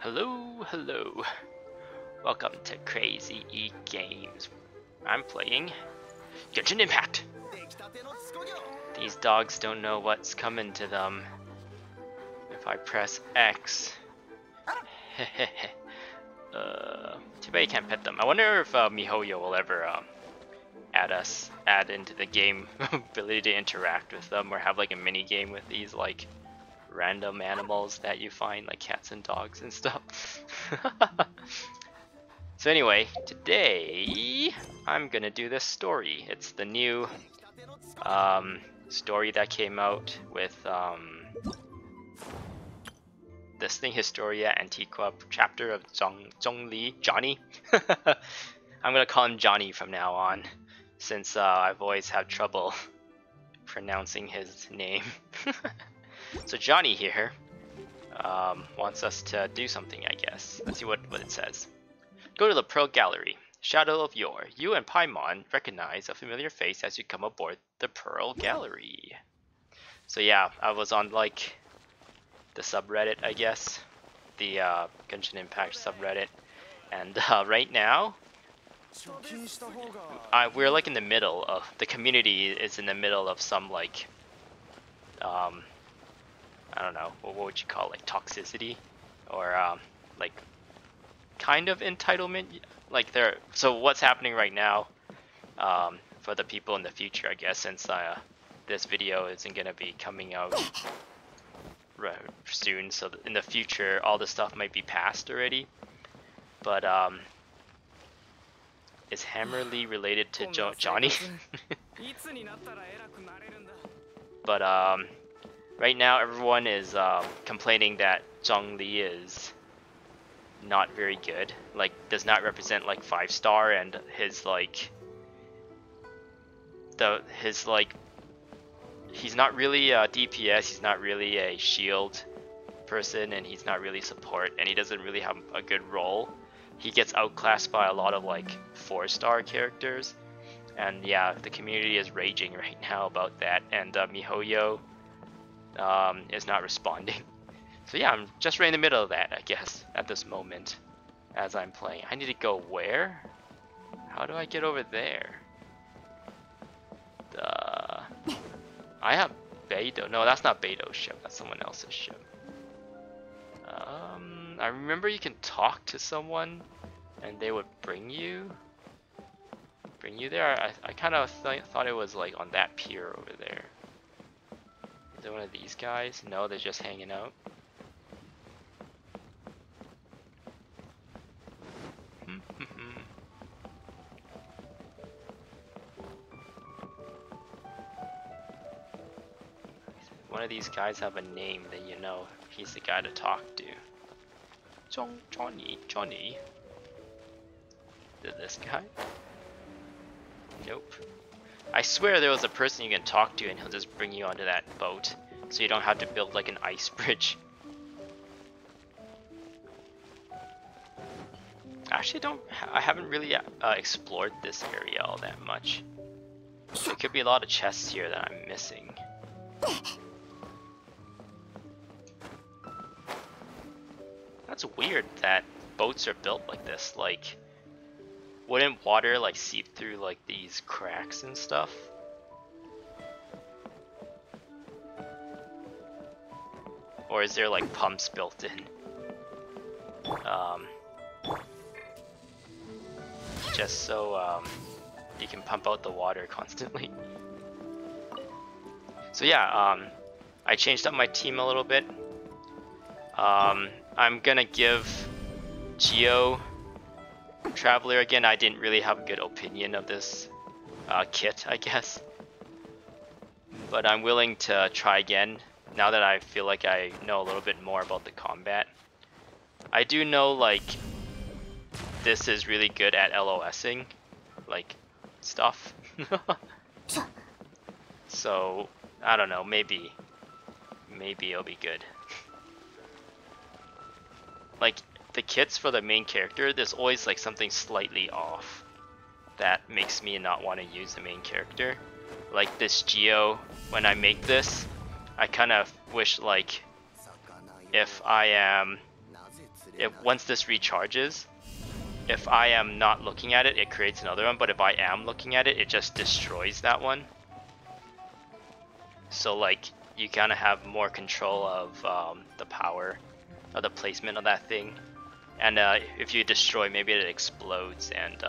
Hello, hello. Welcome to Crazy E Games. I'm playing Genshin Impact. These dogs don't know what's coming to them. If I press X. Too bad you can't pet them. I wonder if MiHoYo will ever add into the game ability to interact with them or have like a mini game with these like random animals that you find, like cats and dogs and stuff. So anyway, today I'm gonna do this story. It's the new story that came out with this thing, Historia Antiqua chapter of Zhongli Johnny. I'm gonna call him Johnny from now on, since I've always had trouble pronouncing his name. So Johnny here wants us to do something, I guess. Let's see what it says. Go to the Pearl Gallery. Shadow of Yore. You and Paimon recognize a familiar face as you come aboard the Pearl Gallery. So yeah, I was on like the subreddit, I guess. The Genshin Impact subreddit. And right now, we're like in the middle of, the community is in the middle of some like, I don't know, what would you call it, like toxicity? Or like kind of entitlement? Like so what's happening right now, for the people in the future, I guess, since this video isn't gonna be coming out soon, so in the future all the stuff might be past already. But is Hammerly related to Johnny? But right now everyone is complaining that Zhongli is not very good, like does not represent like 5-star, and his like he's not really a DPS, he's not really a shield person, and he's not really support, and he doesn't really have a good role. He gets outclassed by a lot of like 4-star characters, and yeah, the community is raging right now about that, and MiHoYo is not responding. So yeah, I'm just right in the middle of that, I guess, at this moment as I'm playing. I need to go where? How do I get over there? I have Beidou. No, that's not Beidou's ship. That's someone else's ship. I remember you can talk to someone and they would bring you there. I kind of thought it was like on that pier over there. Is it one of these guys? No, they're just hanging out. One of these guys have a name, then you know he's the guy to talk to. Johnny. Is it this guy? Nope. I swear there was a person you can talk to and he'll just bring you onto that boat, so you don't have to build like an ice bridge. Actually, I haven't really explored this area all that much. There could be a lot of chests here that I'm missing. That's weird that boats are built like this. Like, wouldn't water like seep through like these cracks and stuff? Or is there like pumps built in? Just so you can pump out the water constantly. So yeah, I changed up my team a little bit. I'm gonna give Geo Traveler again. I didn't really have a good opinion of this kit, I guess, but I'm willing to try again now that I feel like I know a little bit more about the combat. I do know like this is really good at LOSing like stuff. So I don't know, maybe it'll be good. Like the kits for the main character, there's always like something slightly off that makes me not want to use the main character. Like this Geo, when I make this, I kind of wish like if I am once this recharges, if I am not looking at it, it creates another one, but if I am looking at it, it just destroys that one. So like, you kind of have more control of the power of the placement of that thing. And if you destroy, maybe it explodes and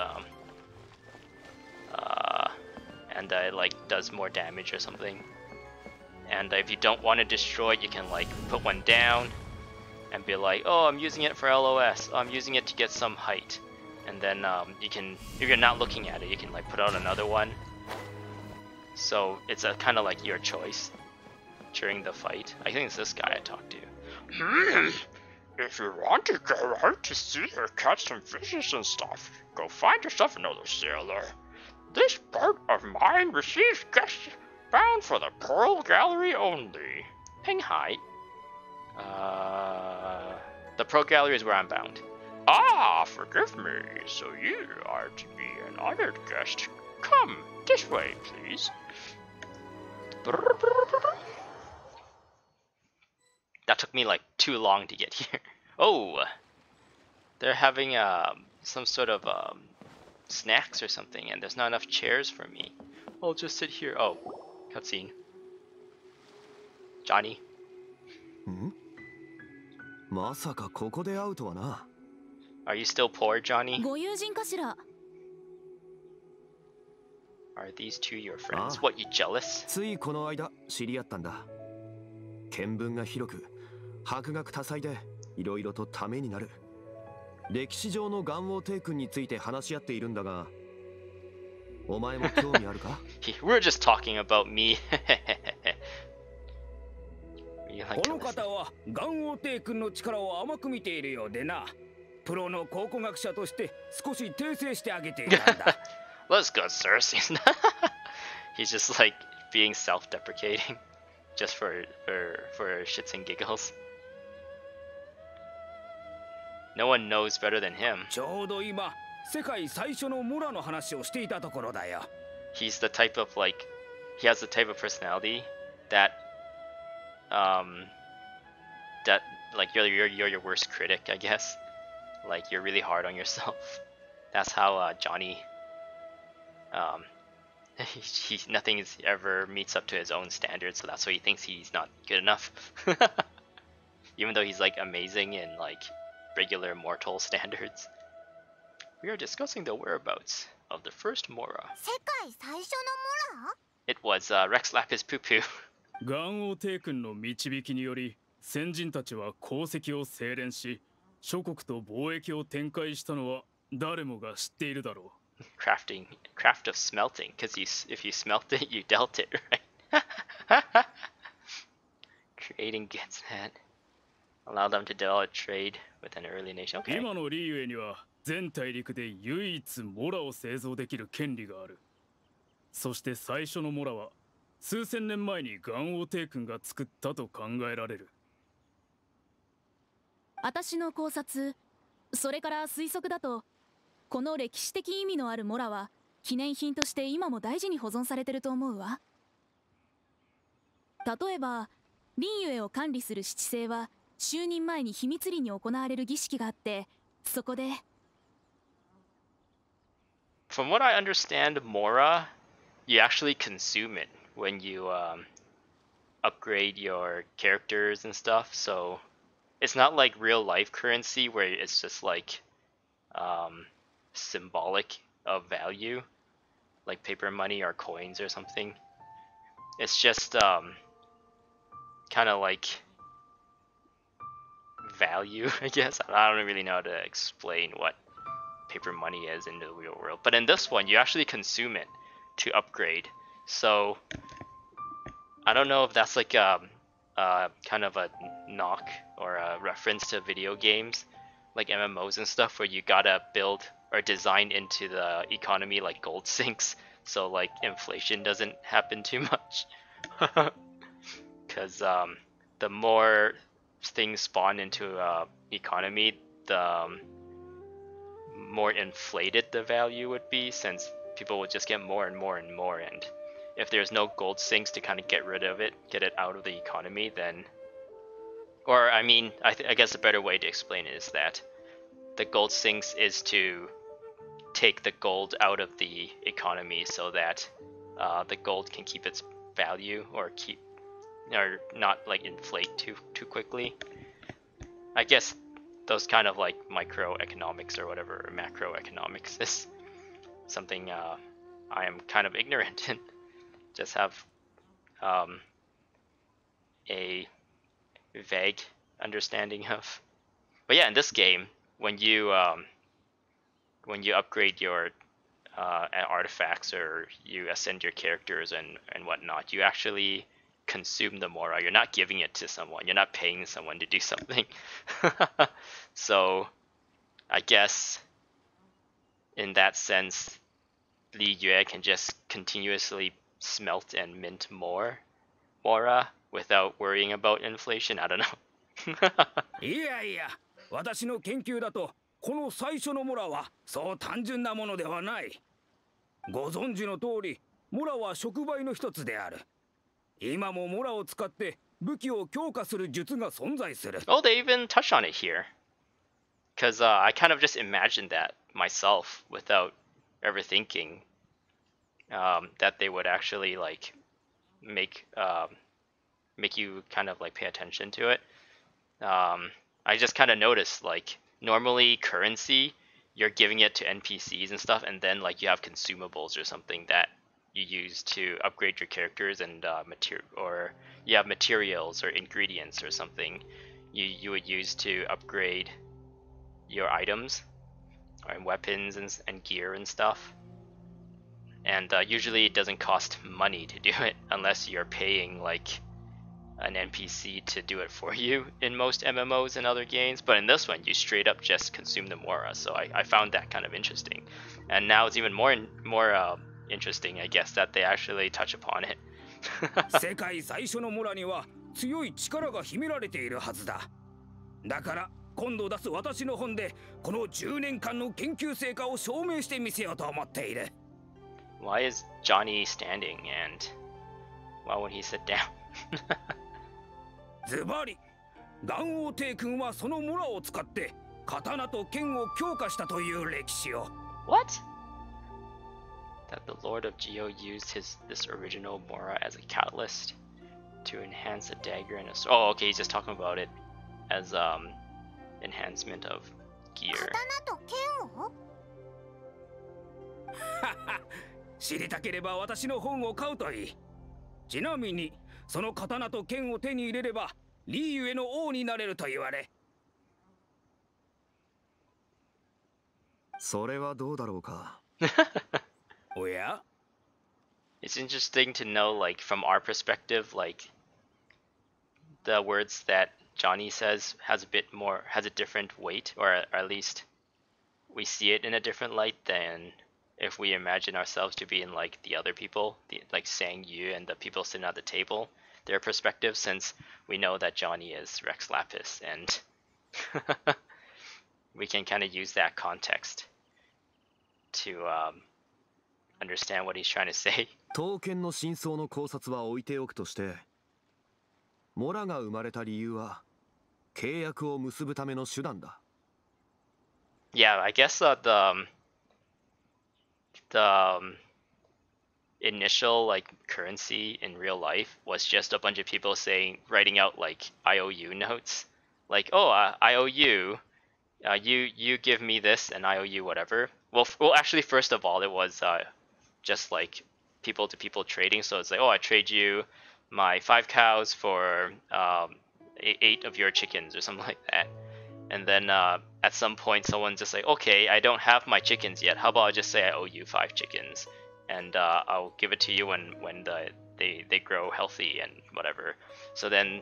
it like does more damage or something. And if you don't want to destroy it, you can like put one down and be like, oh, I'm using it for LOS. Oh, I'm using it to get some height. And then you can, if you're not looking at it, you can like put out another one. So it's a kind of like your choice during the fight. I think it's this guy I talked to. If you want to go out to sea or catch some fishes and stuff, go find yourself another sailor. This boat of mine receives guests bound for the Pearl Gallery only. Ping Hai. The Pearl Gallery is where I'm bound. Ah, forgive me. So you are to be an honored guest. Come this way, please. That took me like too long to get here. Oh, they're having some sort of snacks or something, and there's not enough chairs for me. I'll just sit here. Oh, cutscene. Johnny. Are you still poor, Johnny? Are these two your friends? What, you jealous? ついこの間知り合ったんだ。見聞が広く、博学多彩でいろいろとためになる。歴史上の元王帝君について話し合っているんだが、お前も興味あるか？ We're just talking about me. この方は元王帝君の力を甘く見ているようでな。プロの考古学者として少し訂正してあげていたんだ。Let's go, sir. He's just like being self-deprecating, just for shits and giggles. No one knows better than him. ちょうど今、世界最初の村の話をしていたところだよ。He's the type of like, he has the type of personality that, that like you're your worst critic, I guess. Like you're really hard on yourself. That's how Johnny. Nothing ever meets up to his own standards, so that's why he thinks he's not good enough. Even though he's like amazing in like regular mortal standards. We are discussing the whereabouts of the first Mora. It was Rex Lapis Poo Poo. 元王帝君の導きにより、先人たちは鉱石を精錬し、諸国と貿易を展開したのは誰もが知っているだろう。Craft of smelting, because if you smelt it, you dealt it, right? Creating goods that allow them to develop trade with an early nation. Okay. 今のリーユエには全大陸で唯一モラを製造できる権利がある。そして最初のモラは数千年前に元王帝君が作ったと考えられる。私の考察、それから推測だと、この歴史的意味のあるモラは記念品として今も大事に保存されてると思うわ。例えばリンユエを管理する七星は就任前に秘密裏に行われる儀式があって、そこで From what I understand, Mora, you actually consume it when you upgrade your characters and stuff, so it's not like real life currency where it's just like symbolic of value, like paper money or coins or something. It's just kind of like value, I guess. I don't really know how to explain what paper money is in the real world, but in this one you actually consume it to upgrade. So I don't know if that's like kind of a knock or a reference to video games like MMOs and stuff, where you gotta build or design into the economy like gold sinks, so like inflation doesn't happen too much. Because the more things spawn into economy, the more inflated the value would be, since people would just get more and more and more, and if there's no gold sinks to kind of get rid of it, get it out of the economy, then Or I mean, I guess a better way to explain it is that the gold sinks is to take the gold out of the economy so that the gold can keep its value or not like inflate too quickly. I guess those kind of like microeconomics or whatever, or macroeconomics is something I am kind of ignorant in. Just have a vague understanding of. But yeah, in this game, when you upgrade your artifacts or you ascend your characters and whatnot, you actually consume the mora. You're not giving it to someone. You're not paying someone to do something. So I guess in that sense, Li Yue can just continuously smelt and mint more mora without worrying about inflation. I don't know. いやいや、私の研究だとこの最初のモラはそう単純なものではない。ご存知の通り、モラは触媒の一つである。今もモラを使って武器を強化する術が存在する。Oh, they even touch on it here. Because I kind of just imagined that myself without ever thinking that they would actually like make you kind of like pay attention to it. I just kind of noticed like normally currency, you're giving it to NPCs and stuff, and then like you have consumables or something that you use to upgrade your characters and or you have materials or ingredients or something you would use to upgrade your items and weapons and gear and stuff. And usually it doesn't cost money to do it unless you're paying like an NPC to do it for you in most MMOs and other games. But in this one, you straight up just consume the mora. So I found that kind of interesting. And now it's even more interesting, I guess, that they actually touch upon it. 世界最初のモラには強い力が秘められているはずだ。だから今度出す私の本でこの10年間の研究成果を証明してみせようと思っている。Why is Johnny standing and why would he sit down? ズバリ、元王帝君はそのモラを使って刀と剣を強化したという歴史を。What? That the Lord of Geo used this original mora as a catalyst to enhance a dagger and a sword. Oh, okay, he's just talking about it as enhancement of gear. 刀と剣を？知りたければ私の本を買うといい。ちなみにその刀と剣を手に入れればリーユエの王になれると言われ。それはどうだろうか。おや？ It's interesting to know, like, from our perspective, like, the words that Johnny says has a different weight, or at least we see it in a different light than if we imagine ourselves to be in like the other people, like Sang Yu and the people sitting at the table, their perspective, since we know that Johnny is Rex Lapis, and we can kind of use that context to understand what he's trying to say. 刀剣の真相の考察は置いておくとして、モラが生まれた理由は契約を結ぶための手段だ。Yeah, I guess the initial like currency in real life was just a bunch of people writing out like IOU notes, like, oh, I owe you, you give me this and I owe you whatever. Well, actually, first of all, it was just like people to people trading. So it's like, oh, I trade you my 5 cows for 8 of your chickens or something like that. And then at some point, someone's just like, okay, I don't have my chickens yet. How about I just say I owe you 5 chickens, and I'll give it to you when they grow healthy and whatever. So then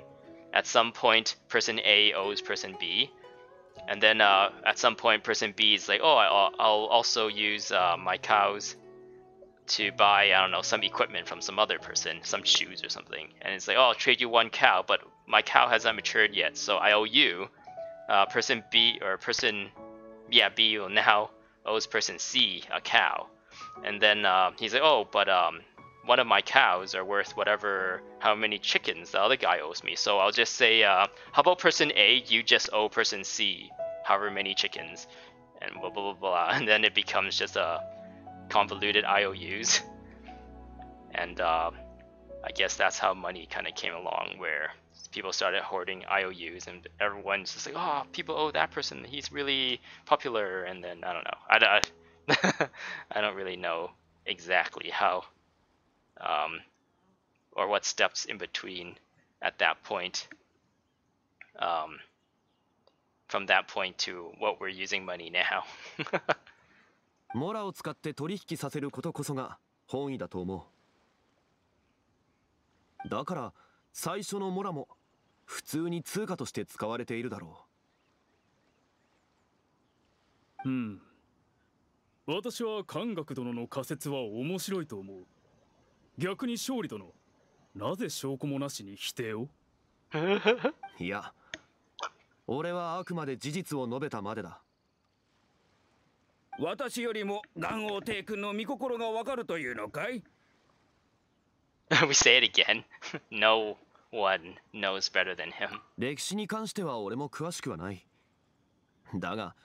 at some point, person A owes person B, and then at some point, person B is like, oh, I'll also use my cows to buy, I don't know, some equipment from some other person, some shoes or something. And it's like, oh, I'll trade you 1 cow, but my cow hasn't matured yet, so I owe you. Person B or person, yeah, B will now owes person C a cow, and then he's like, oh, but one of my cows are worth whatever, how many chickens the other guy owes me. So I'll just say, how about person A, you just owe person C however many chickens, and blah blah blah blah, and then it becomes just a convoluted IOUs. And I guess that's how money kind of came along, where people started hoarding IOUs, and everyone's just like, oh, people owe that person, he's really popular. And then I don't know, I don't really know exactly how, or what steps in between at that point, from that point to what we're using money now. モラを使って取引させることこそが本意だと思う。だから最初のモラも普通に通貨として使われているだろう。私は漢学殿の仮説は面白いと思う。逆に勝利殿、なぜ証拠もなしに否定を？いや、俺はあくまで事実を述べたまでだ。私よりも元王帝君の御心がわかるというのかい？ We say it again. No one knows better than him. 歴史に関しては俺も詳しくはない。だが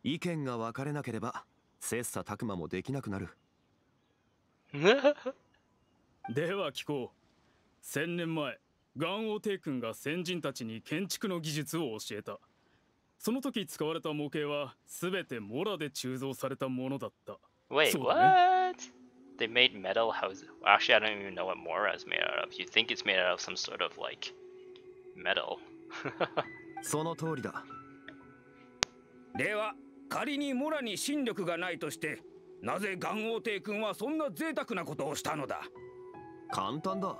意見が分かれなければ切磋琢磨もできなくなる。では聞こう。1000年前、元王帝君が先人たちに建築の技術を教えた。その時使われた模型は全てモラで鋳造されたものだった。Wait, what? They made metal houses? Actually, I don't even know what Mora is made out of. You think it's made out of some sort of like metal? その通りだ。では仮にモラに神力がないとして、なぜ元王帝君はそんな贅沢なことをしたのだ？簡単だ。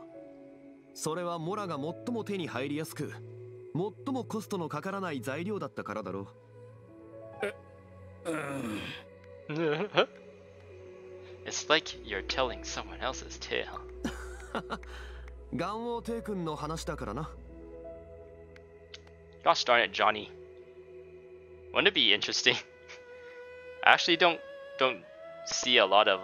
それはモラが最も手に入りやすく、最もコストのかからない材料だったからだろう。It's like you're telling someone else's tale. 元王帝君の話だからな。Gosh darn it, Johnny. Wouldn't it be interesting? I actually don't see a lot of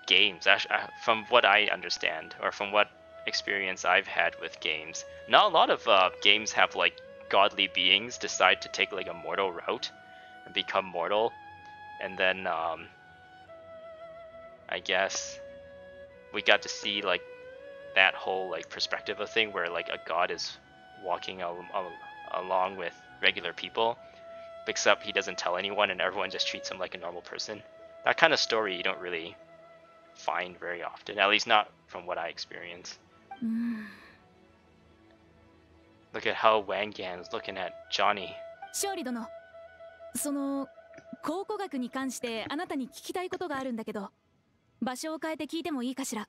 games. Actually, from what I understand, or from what experience I've had with games, not a lot of games have like godly beings decide to take like a mortal route and become mortal, and then I guess we got to see like that whole like perspective of thing where like a god is walking along with regular people, except he doesn't tell anyone and everyone just treats him like a normal person. That kind of story you don't really find very often, at least not from what I experience. Look at how Wangan's looking at Johnny. 勝利殿、その考古学に関してあなたに聞きたいことがあるんだけど、場所を変えて聞いてもいいかしら？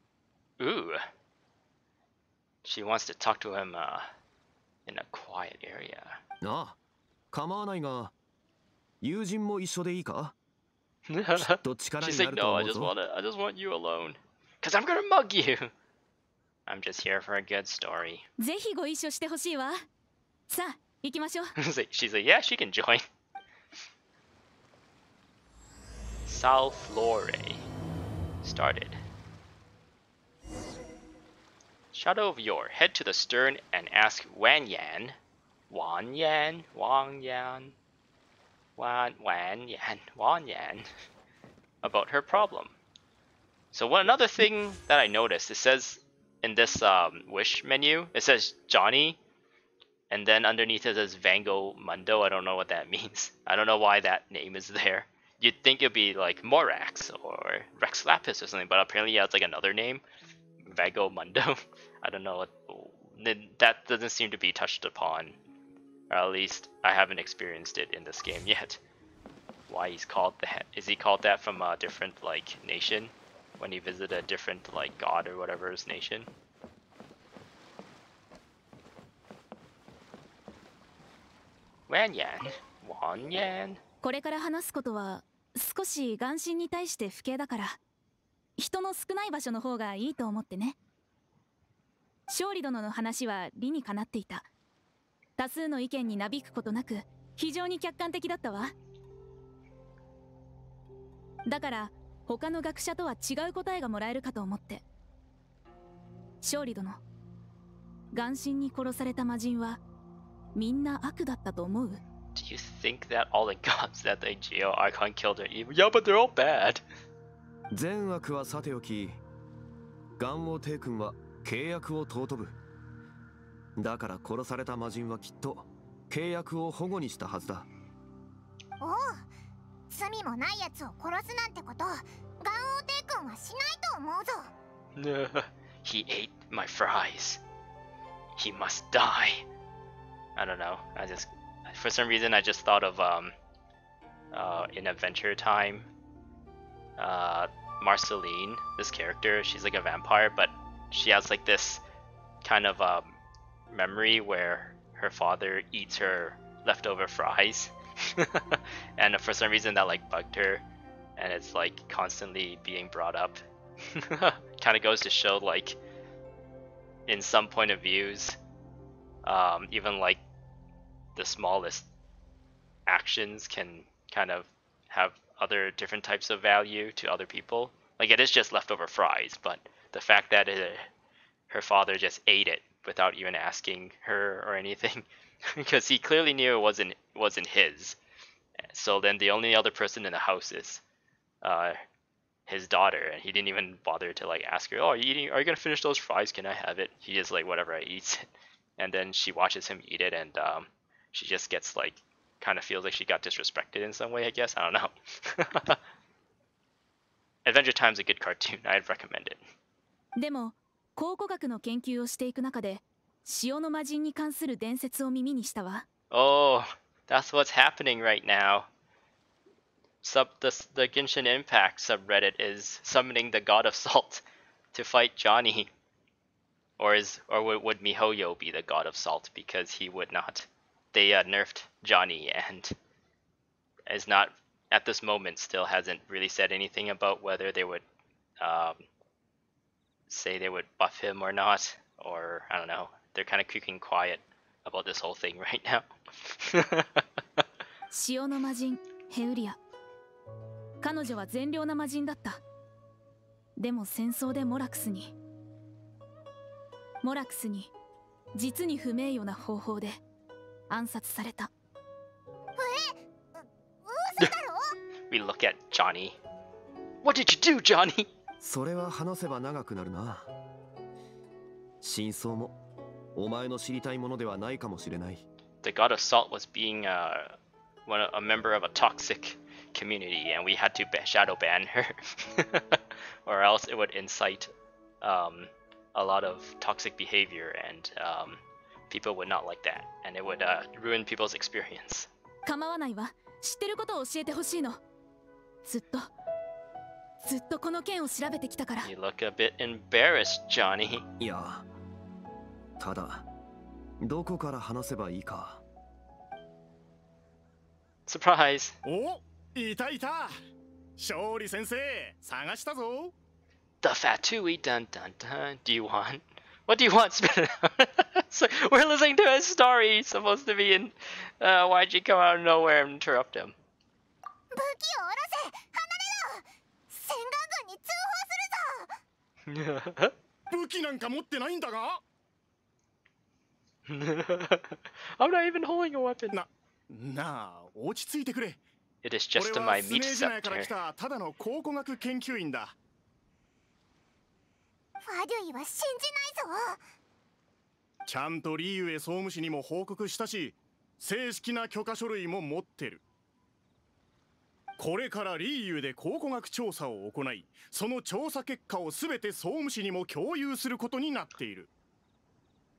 Ooh. She wants to talk to him in a quiet area. ああ、構わないが、友人も一緒でいいか？きっと力に She's な like, ると no, 思 I う just ぞ。want you alone. Cause I'm gonna mug you. I'm just here for a good story. ぜひご一緒してほしいわ。さあ、行きましょう。She's like, yeah, she can join. South Lore started. Shadow of Yore, head to the stern and ask Wan Yan, about her problem. So another thing that I noticed, it says in this wish menu, it says Johnny, and then underneath it says Vango Mundo. I don't know what that means. I don't know why that name is there. You'd think it'd be like Morax or Rex Lapis or something, but apparently yeah, it's like another name, Vango Mundo. I don't know what that doesn't seem to be touched upon, or at least I haven't experienced it in this game yet. Why he's called that? Is he called that from a different like nation when he visited a different like god or whatever's nation? Wan Yan. これから話すことは少し眼神に対して不敬だから、人の少ない場所の方がいいと思ってね。勝利殿の話は理にかなっていた。多数の意見になびくことなく非常に客観的だったわ。だから他の学者とは違う答えがもらえるかと思って。勝利殿、眼神に殺された魔人はみんな悪だったと思う？ Do you think that all the gods that the Geo Archon killed are evil? Yeah, but they're all bad. 善悪はさておき、元王帝君は契約を尊ぶ。だから殺された魔人はきっと契約を保護にしたはずだ。おう、罪もないやつを殺すなんてこと、元王帝君はしないと思うぞ。No, he ate my fries. He must die. I don't know. For some reason, I just thought of in Adventure Time, Marceline, this character. She's like a vampire, but she has like this kind of memory where her father eats her leftover fries, and for some reason that like bugged her, and it's like constantly being brought up. Kind of goes to show, like, in some point of views, even like the smallest actions can kind of have other different types of value to other people. Like, it is just leftover fries, but the fact that her father just ate it without even asking her or anything, because he clearly knew it wasn't his. So then the only other person in the house is his daughter, and he didn't even bother to like ask her, "Oh, are you gonna finish those fries? Can I have it?" He just like, "Whatever, I eats it." And then she watches him eat it, and she just gets like, kind of feels like she got disrespected in some way, I guess. I don't know. Adventure Time's a good cartoon. I'd recommend it. でも考古学の研究をしていく中で塩の魔人に関する伝説を耳にしたわ。 Oh, that's what's happening right now. The Genshin Impact subreddit is summoning the god of salt to fight Johnny. Or would Mihoyo be the god of salt, because he would not. They nerfed Johnny and is not, at this moment, still hasn't really said anything about whether they would say they would buff him or not, or I don't know. They're kind of keeping quiet about this whole thing right now. 塩の魔人ヘウリア、彼女は善良な魔人だった。でも戦争でモラクスに実に不名誉な方法で暗殺された。嘘だろ？ We look at Johnny. What did you do, Johnny? それは話せば長くなるな。真相もお前の知りたいものではないかもしれない。The god of salt was being a member of a toxic community, and we had to shadow ban her, or else it would incite a lot of toxic behavior, and people would not like that, and it would ruin people's experience. 構わないわ。知ってることを教えてほしいの。ずっとこの件を調べてきたから。 You look a bit embarrassed, Johnny. いや、ただどこから話せばいいか。Surprise! お、いたいた。勝利先生、探したぞ。The Fatui, dun dun dun. What do you want, Spin? So we're listening to a story supposed to be in. Why'd you come out of nowhere and interrupt him? 武器を下ろせ、離れろ。戦艦軍に通報するぞ。武器なんか持ってないんだが。I'm not even holding a weapon. なあ、落ち着いてくれ。 It is just 俺 my はス meat ネージ内から scepter. 来たただの考古学研究員だ。ファデュイは信じないぞ。ちゃんとリーユエ総務士にも報告したし、正式な許可書類も持ってる。これからリーユエで考古学調査を行い、その調査結果をすべて総務士にも共有することになっている。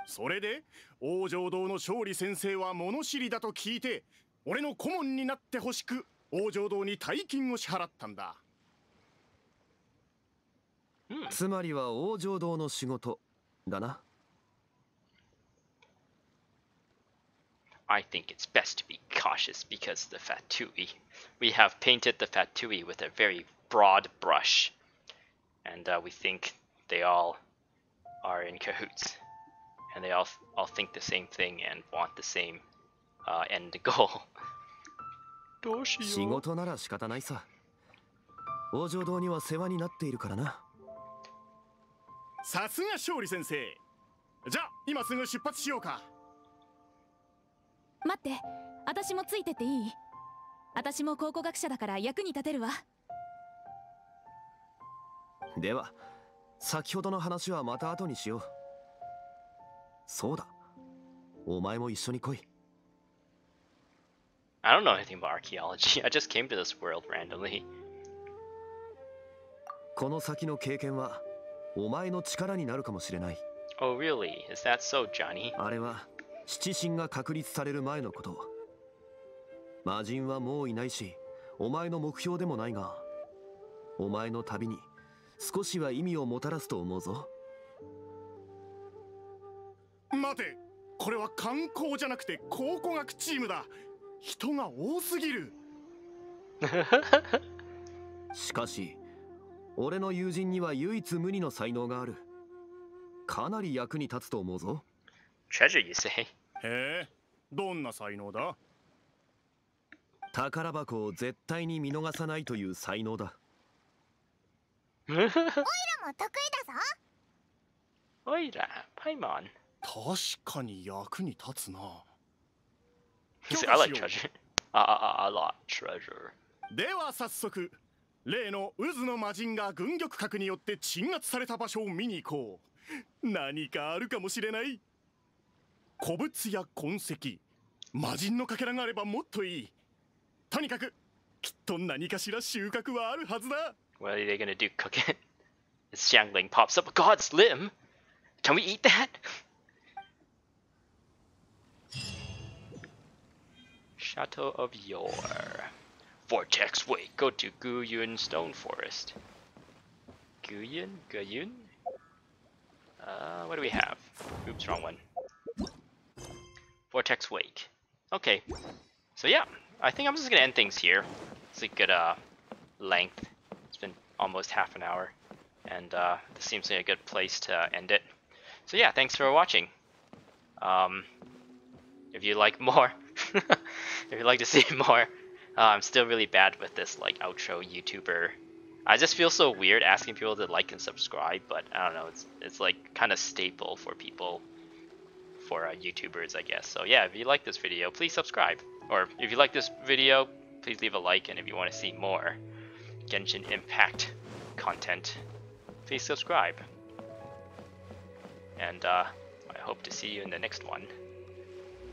それで王城堂の勝利先生は物知りだと聞いて、俺の顧問になってほしく王城堂に大金を支払ったんだ。つまりは王城堂の仕事だな。I think it's best to be cautious because the Fatui. We have painted the Fatui with a very broad brush, and we think they all are in cahoots, and they all think the same thing and want the same end goal. どうしよう。仕事なら仕方ないさ。王城堂には世話になっているからな。さすが勝利先生。じゃあ今すぐ出発しようか。待って、私もついてっていい？私も考古学者だから役に立てるわ。では先ほどの話はまた後にしよう。そうだ、お前も一緒に来い。I don't know anything about archaeology. I just came to this world randomly. この先の経験はお前の力になるかもしれない。Oh, really? Is that so, Johnny? あれは七神が確立される前のこと。魔人はもういないし、お前の目標でもないが、お前の旅に少しは意味をもたらすと思うぞ。待て、これは観光じゃなくて考古学チームだ。人が多すぎる。しかし俺の友人には唯一無二の才能がある。かなり役に立つと思うぞ。 Treasure, you say? へえ、どんな才能だ？宝箱を絶対に見逃さないという才能だ。オイラも得意だぞ。おいら、Paimon. 確かに役に立つな。He said, I like treasure. I like treasure. では早速、例の渦の魔人が軍玉閣によって鎮圧された場所を見に行こう。何かあるかもしれない。古物や痕跡、魔人のかけらがあればもっといい。とにかくきっと何かしら収穫はあるはずだ。 What are they gonna do? Cook it? As Xiangling pops up. God's limb? Can we eat that? Chateau of Yore. Vortex Wake. Go to Guyun Stone Forest. Guyun? What do we have? Oops, wrong one. Vortex Wake. Okay. So yeah, I think I'm just gonna end things here. It's a good length. It's been almost half an hour, and this seems like a good place to end it. So yeah, thanks for watching. If you like more, if you'd like to see more, I'm still really bad with this like outro YouTuber. I just feel so weird asking people to like and subscribe, but I don't know, it's like kind of staple for people, for YouTubers, I guess. So yeah, if you like this video, please subscribe. Or if you like this video, please leave a like, and if you want to see more Genshin Impact content, please subscribe. And I hope to see you in the next one.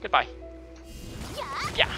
Goodbye. Yeah.